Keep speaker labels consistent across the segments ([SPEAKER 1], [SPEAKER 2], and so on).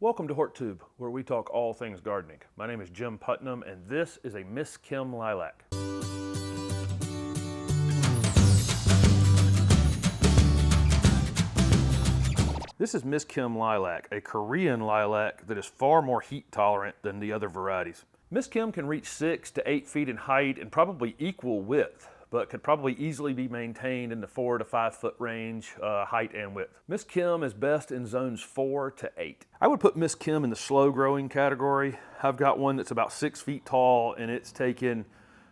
[SPEAKER 1] Welcome to HortTube, where we talk all things gardening. My name is Jim Putnam, and this is a Miss Kim Lilac. This is Miss Kim Lilac, a Korean lilac that is far more heat tolerant than the other varieties. Miss Kim can reach 6 to 8 feet in height and probably equal width, but could probably easily be maintained in the 4 to 5 foot range, height and width. Miss Kim is best in zones 4 to 8. I would put Miss Kim in the slow growing category. I've got one that's about 6 feet tall and it's taken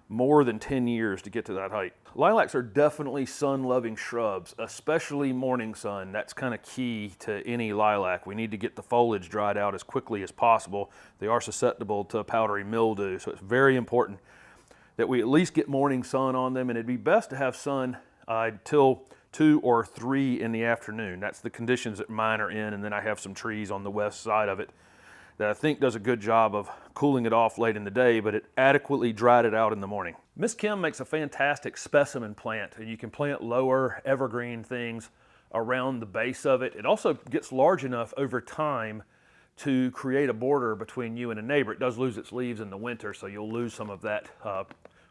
[SPEAKER 1] more than 10 years to get to that height. Lilacs are definitely sun-loving shrubs, especially morning sun. That's kind of key to any lilac. We need to get the foliage dried out as quickly as possible. They are susceptible to powdery mildew, so it's very important that we at least get morning sun on them, and it'd be best to have sun till 2 or 3 in the afternoon. That's the conditions that mine are in, and then I have some trees on the west side of it that I think does a good job of cooling it off late in the day, but it adequately dried it out in the morning. Miss Kim makes a fantastic specimen plant, and you can plant lower evergreen things around the base of it. It also gets large enough over time to create a border between you and a neighbor. It does lose its leaves in the winter, so you'll lose some of that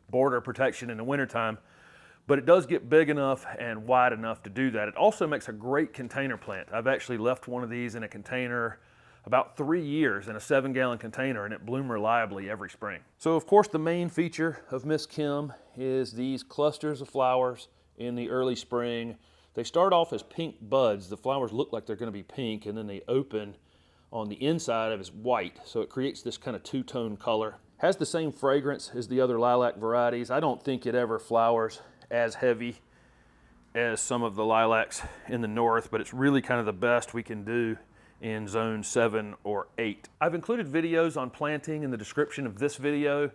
[SPEAKER 1] border protection in the wintertime, but it does get big enough and wide enough to do that. It also makes a great container plant. I've actually left one of these in a container about 3 years in a 7-gallon container, and it bloomed reliably every spring. So of course the main feature of Miss Kim is these clusters of flowers in the early spring. They start off as pink buds. The flowers look like they're going to be pink, and then they open on the inside of is white, so it creates this kind of two-tone color. Has the same fragrance as the other lilac varieties. I don't think it ever flowers as heavy as some of the lilacs in the north, but it's really kind of the best we can do in zone 7 or 8. I've included videos on planting in the description of this video.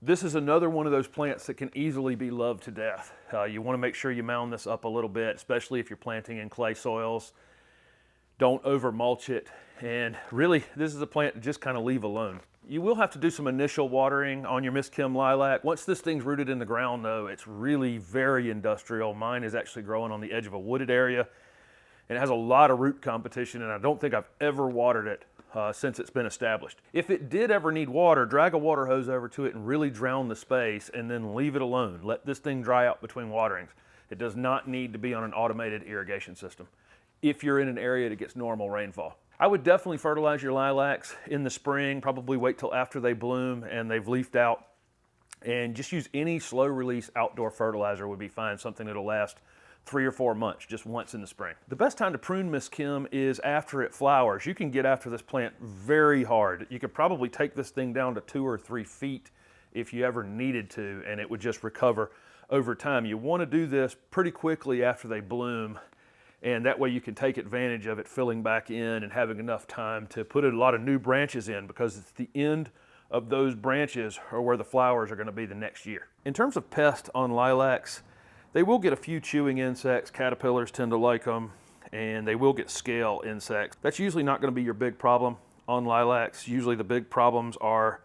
[SPEAKER 1] This is another one of those plants that can easily be loved to death. You want to make sure you mound this up a little bit, especially if you're planting in clay soils. Don't over mulch it, and really this is a plant to just kind of leave alone. You will have to do some initial watering on your Miss Kim Lilac. Once this thing's rooted in the ground though, it's really very industrial. Mine is actually growing on the edge of a wooded area, and it has a lot of root competition, and I don't think I've ever watered it since it's been established. If it did ever need water, drag a water hose over to it and really drown the space, and then leave it alone. Let this thing dry out between waterings. It does not need to be on an automated irrigation system if you're in an area that gets normal rainfall. I would definitely fertilize your lilacs in the spring, probably wait till after they bloom and they've leafed out, and just use any slow release outdoor fertilizer would be fine, something that'll last 3 or 4 months, just once in the spring. The best time to prune Miss Kim is after it flowers. You can get after this plant very hard. You could probably take this thing down to 2 or 3 feet if you ever needed to, and it would just recover over time. You want to do this pretty quickly after they bloom, and that way you can take advantage of it filling back in and having enough time to put a lot of new branches in, because it's the end of those branches are where the flowers are going to be the next year. In terms of pests on lilacs, they will get a few chewing insects. Caterpillars tend to like them, and they will get scale insects. That's usually not going to be your big problem on lilacs. Usually the big problems are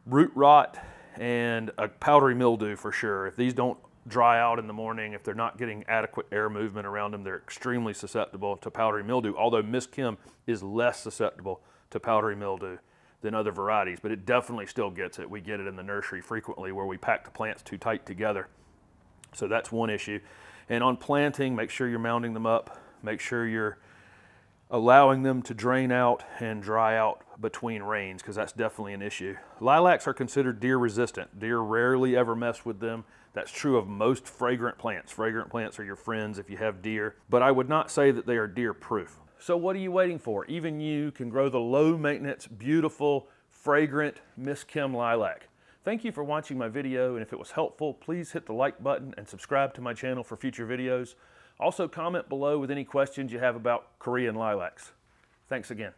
[SPEAKER 1] root rot and a powdery mildew for sure. If these don't dry out in the morning, if they're not getting adequate air movement around them, they're extremely susceptible to powdery mildew, although Miss Kim is less susceptible to powdery mildew than other varieties, but it definitely still gets it. We get it in the nursery frequently where we pack the plants too tight together. So that's one issue. And on planting, make sure you're mounding them up. Make sure you're allowing them to drain out and dry out between rains, because that's definitely an issue. Lilacs are considered deer resistant. Deer rarely ever mess with them. That's true of most fragrant plants. Fragrant plants are your friends if you have deer, but I would not say that they are deer proof. So what are you waiting for? Even you can grow the low maintenance, beautiful, fragrant Miss Kim Lilac. Thank you for watching my video, and if it was helpful, please hit the like button and subscribe to my channel for future videos. Also comment below with any questions you have about Korean lilacs. Thanks again.